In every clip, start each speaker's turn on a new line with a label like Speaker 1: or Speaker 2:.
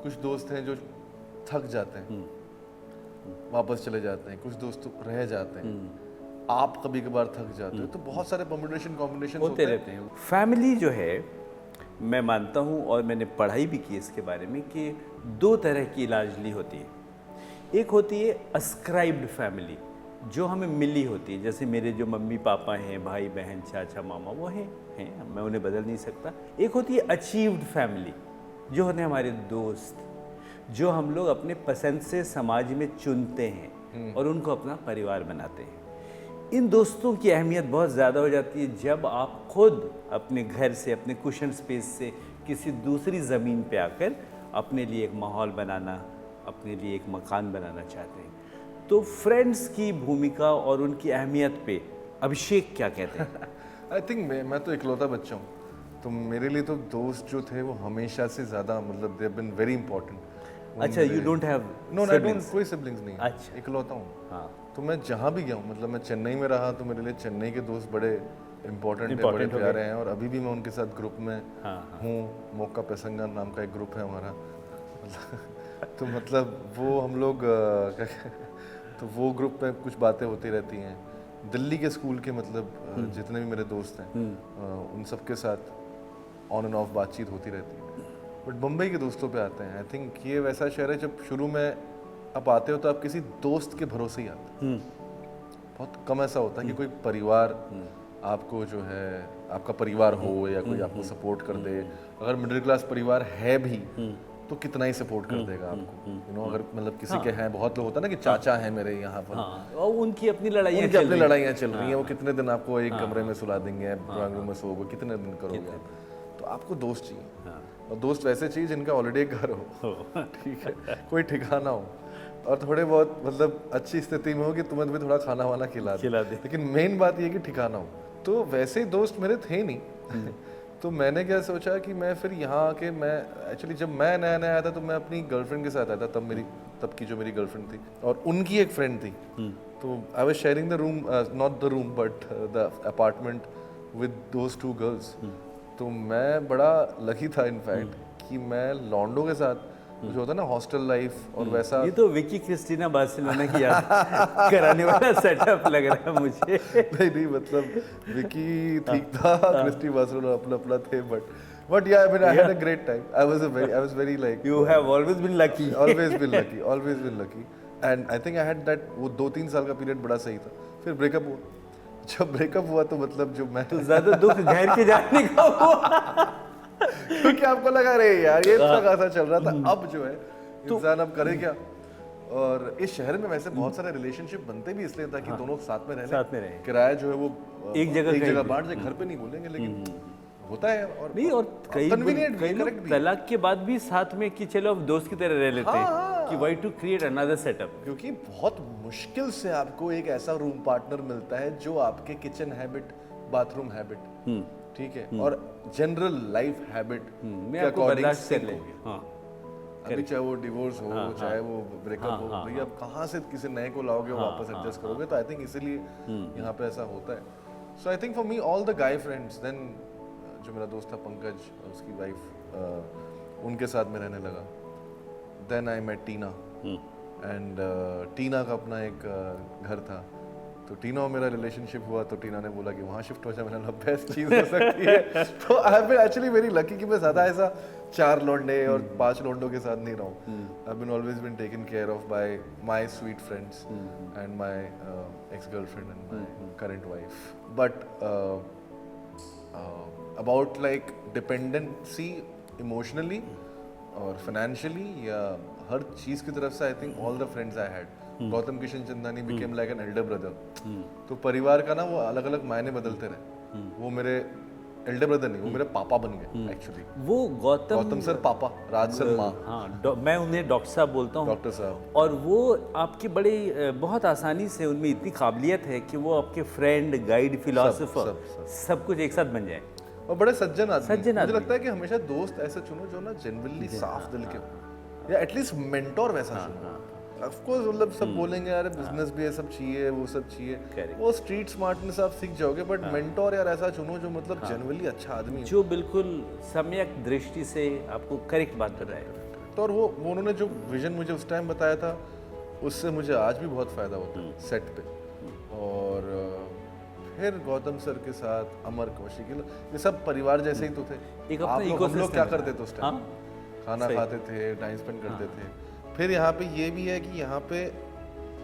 Speaker 1: कुछ दोस्त हैं जो थक जाते हैं, वापस चले जाते हैं, कुछ दोस्त रह जाते हैं, आप कभी कभार थक जाते हो, तो बहुत सारे परम्यूटेशन कॉम्बिनेशन
Speaker 2: होते रहते हैं। फैमिली जो है, मैं मानता हूँ और मैंने पढ़ाई भी की इसके बारे में कि 2 तरह की लार्जली होती है। एक होती है अस्क्राइब्ड फैमिली, जो हमें मिली होती है, जैसे मेरे जो मम्मी पापा हैं, भाई बहन, चाचा मामा, वो हैं, मैं उन्हें बदल नहीं सकता। एक होती है अचीव्ड फैमिली, जो होते हैं हमारे दोस्त, जो हम लोग अपने पसंद से समाज में चुनते हैं और उनको अपना परिवार बनाते हैं। इन दोस्तों की अहमियत बहुत ज़्यादा हो जाती है जब आप खुद अपने घर से, अपने कुशन स्पेस से किसी दूसरी ज़मीन पे आकर अपने लिए एक माहौल बनाना, अपने लिए एक मकान बनाना चाहते हैं। तो फ्रेंड्स की भूमिका और उनकी अहमियत पे अभिषेक क्या कहते हैं?
Speaker 1: आई थिंक मैं तो इकलौता बच्चा हूँ, तो मेरे लिए तो दोस्त जो थे वो हमेशा से ज़्यादा, मतलब they have been very important.
Speaker 2: अच्छा, you don't have?
Speaker 1: No, I don't, कोई सिबलिंग्स नहीं।
Speaker 2: अच्छा,
Speaker 1: इकलौता हूँ।
Speaker 2: हाँ।
Speaker 1: तो मैं जहाँ भी गया हूँ, मतलब मैं चेन्नई में रहा तो मेरे लिए चेन्नई के दोस्त बड़े इंपॉर्टेंट है, बड़े प्यारे हैं, और अभी भी मैं उनके साथ ग्रुप में हूँ। मोक्का पेसंगा नाम का एक ग्रुप है हमारा। तो मतलब वो हम लोग तो वो ग्रुप में कुछ बातें होती रहती हैं। दिल्ली के स्कूल के मतलब जितने भी मेरे दोस्त हैं उन सब के साथ ऑन एंड ऑफ बातचीत होती रहती है। बट बम्बई के दोस्तों पे आते हैं, आई थिंक ये वैसा शहर है जब शुरू में आप आते हो तो आप किसी दोस्त के भरोसे ही आते हैं। बहुत कम ऐसा होता है कि कोई परिवार आपको जो है, आपका परिवार हो या कोई आपको सपोर्ट कर दे। अगर मिडिल क्लास परिवार है भी तो कितना ही सपोर्ट कर देगा आपको, यू नो। अगर मतलब किसी के हैं, बहुत लोग होता है ना कि चाचा है मेरे यहाँ पर,
Speaker 2: और उनकी अपनी लड़ाइयाँ
Speaker 1: चल रही हैं, वो कितने दिन आपको एक कमरे में सुला देंगे, ड्राइंग रूम में सोओगे, कितने दिन करोगे आप। तो आपको दोस्त चाहिए, और दोस्त वैसे चाहिए जिनका ऑलरेडी एक घर हो, ठीक है, कोई ठिकाना हो, और थोड़े बहुत मतलब अच्छी स्थिति में हो कि तुम्हें भी थोड़ा खाना वाना खिला दे। लेकिन मेन बात ये कि ठिकाना हो। तो वैसे ही दोस्त मेरे थे नहीं। तो मैंने क्या सोचा कि मैं फिर यहाँ आके, मैं एक्चुअली जब मैं नया नया आया था तो मैं अपनी गर्लफ्रेंड के साथ आया था, तब की जो मेरी गर्लफ्रेंड थी, और उनकी एक फ्रेंड थी। तो I was sharing the room, not the room but the apartment with those 2 girls. तो मैं बड़ा लकी था इनफैक्ट कि मैं लॉन्डो के साथ, जो होता है ना हॉस्टल लाइफ और वैसा।
Speaker 2: ये तो विकी क्रिस्टीना बार्सिलोना की याद कराने वाला सेटअप लग रहा है मुझे।
Speaker 1: नहीं, मतलब विकी ठीक था, क्रिस्टी बार्सिलोना अपना थे, but yeah, I mean, I had a great time. I was very like,
Speaker 2: you have always been lucky.
Speaker 1: always been lucky, and I think I had that, वो 2-3 साल का पीरियड बड़ा सही था। फिर ब्रेकअप हुआ। जब ब्रेकअप हुआ तो मतलब जो मैं,
Speaker 2: तो ज्यादा दुख घर के जाने का हुआ,
Speaker 1: क्योंकि आपको लगा रहे यार ये इतना खासा चल रहा था, अब जो है इंसान अब करे क्या। और इस शहर में वैसे बहुत सारे रिलेशनशिप बनते भी इसलिए ताकि दोनों साथ में रहे। किराया जो है वो
Speaker 2: एक जगह
Speaker 1: बांट जाए, घर पे नहीं बोलेंगे, लेकिन होता है। और
Speaker 2: नहीं, और कई लोग तलाक के बाद भी साथ में कि चलो अब दोस्त की तरह रह लेते हैं, कि why to create another setup.
Speaker 1: क्योंकि बहुत मुश्किल से आपको एक ऐसा रूम पार्टनर मिलता है जो आपके किचन हैबिट, बाथरूम हैबिट, ठीक है, और जनरल लाइफ हैबिट
Speaker 2: में आपको बर्दाश्त कर लेंगे।
Speaker 1: अभी चाहे वो डिवोर्स हो, चाहे वो ब्रेकअप हो, भैया अब कहाँ से किसी नए को लाओगे, वापस एडजस्ट करोगे। तो आई थिंक इसीलिए यहाँ पे ऐसा होता है। So I think for me all the guy friends, then जो मेरा दोस्त था पंकज, उसकी वाइफ, उनके साथ में रहने लगा। Then I met Tina, and Tina का अपना एक घर था, तो टीना और मेरा रिलेशनशिप हुआ। तो टीना ने बोला कि वहाँ शिफ्ट हो जाए। मैंने कहा बेस्ट चीज़ हो सकती है। तो I have been actually very lucky कि मैं ज़्यादा ऐसा 4 लौंडे और 5 लौंडों के साथ नहीं रहा हूँ। I have been always been taken care of by my sweet friends and my ex girlfriend and my current wife. But about like dependency emotionally और फाइनेंशियली या हर चीज़ की तरफ से, I think all the friends I had, Gautam Kishan Chandani became like an elder brother. तो परिवार का ना वो अलग अलग मायने बदलते रहे। वो मेरे एल्डर ब्रदर नहीं, वो मेरे पापा बन गए एक्चुअली।
Speaker 2: वो गौतम
Speaker 1: सर पापा, राज सर माँ।
Speaker 2: हाँ, मैं उन्हें डॉक्टर साहब बोलता हूँ,
Speaker 1: डॉक्टर साहब।
Speaker 2: और वो आपके बड़े बहुत आसानी से, उनमें इतनी काबिलियत है कि वो आपके फ्रेंड, गाइड, फिलोसोफर, सब कुछ एक साथ बन जाए।
Speaker 1: और बड़े सज्जन आदमी। मुझे लगता है कि हमेशा दोस्त ऐसे चुनो जो ना जेन्युइनली साफ दिल के हो, या एटलीस्ट मेंटोर वैसा चुनो। ऑफ कोर्स मतलब सब बोलेंगे यार बिजनेस भी है, सब चाहिए, वो सब चाहिए, वो स्ट्रीट स्मार्टनेस आप सीख जाओगे, बट मेंटोर यार ऐसा चुनो जो मतलब जेन्युइनली अच्छा आदमी है,
Speaker 2: जो बिल्कुल सम्यक दृष्टि से आपको करेक्ट बात बताए।
Speaker 1: तो और वो उन्होंने जो विजन मुझे उस टाइम बताया था, उससे मुझे आज भी बहुत फ़ायदा होता है सेट पे। और फिर गौतम सर के साथ अमर कौशिक, ये सब परिवार जैसे ही तो थे।
Speaker 2: एक अपना
Speaker 1: हम लोग
Speaker 2: ecosystem
Speaker 1: क्या
Speaker 2: है।
Speaker 1: करते थे उस टाइम? खाना खाते थे, टाइम स्पेंड करते थे। फिर यहाँ पे ये भी है कि यहाँ पे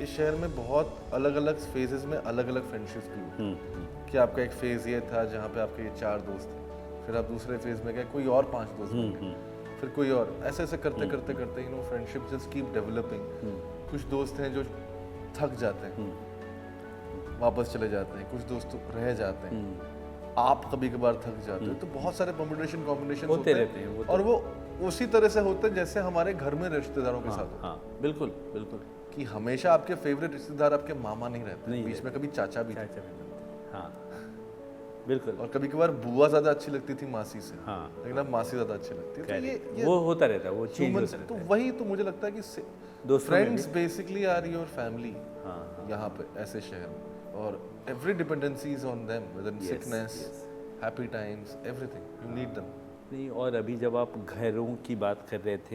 Speaker 1: इस शहर में बहुत अलग अलग फेजेस में अलग अलग फ्रेंडशिप्स भी हुई। कि आपका एक फेज ये था जहाँ पे आपके ये 4 दोस्त थे, फिर आप दूसरे फेज में गए, कोई और 5 दोस्त बन गए, फिर कोई और, ऐसे ऐसे करते करते करते you know friendship just keep developing. कुछ दोस्त हैं जो थक जाते हैं, वापस चले जाते हैं, कुछ दोस्त रह जाते हैं, आप कभी कभार थक जाते हो, तो बहुत सारे कॉम्बिनेशन होते
Speaker 2: रहते हैं,
Speaker 1: और वो उसी तरह से होते हैं जैसे हमारे घर में रिश्तेदारों के साथ होते
Speaker 2: हाँ, बिल्कुल बिल्कुल।
Speaker 1: हैं। कि हमेशा आपके फेवरेट रिश्तेदार आपके मामा नहीं रहते, बीच में कभी चाचा भी थे।
Speaker 2: चाचा भी बनते। हाँ, बिल्कुल।
Speaker 1: और कभी कभार बुआ ज्यादा अच्छी लगती थी मासी से,
Speaker 2: हाँ,
Speaker 1: लेकिन अब मासी ज्यादा अच्छी लगती है। तो ये
Speaker 2: वो होता रहता है, वो चेंज
Speaker 1: human
Speaker 2: होता
Speaker 1: से,
Speaker 2: रहता
Speaker 1: तो
Speaker 2: है।
Speaker 1: वही तो मुझे लगता है कि
Speaker 2: दोस्तों में
Speaker 1: friends basically are your family यहाँ पे ऐसे शहर में, और every dependency is on them, whether in sickness, happy times, everything you need them.
Speaker 2: नहीं, और अभी जब आप घरों की बात कर रहे थे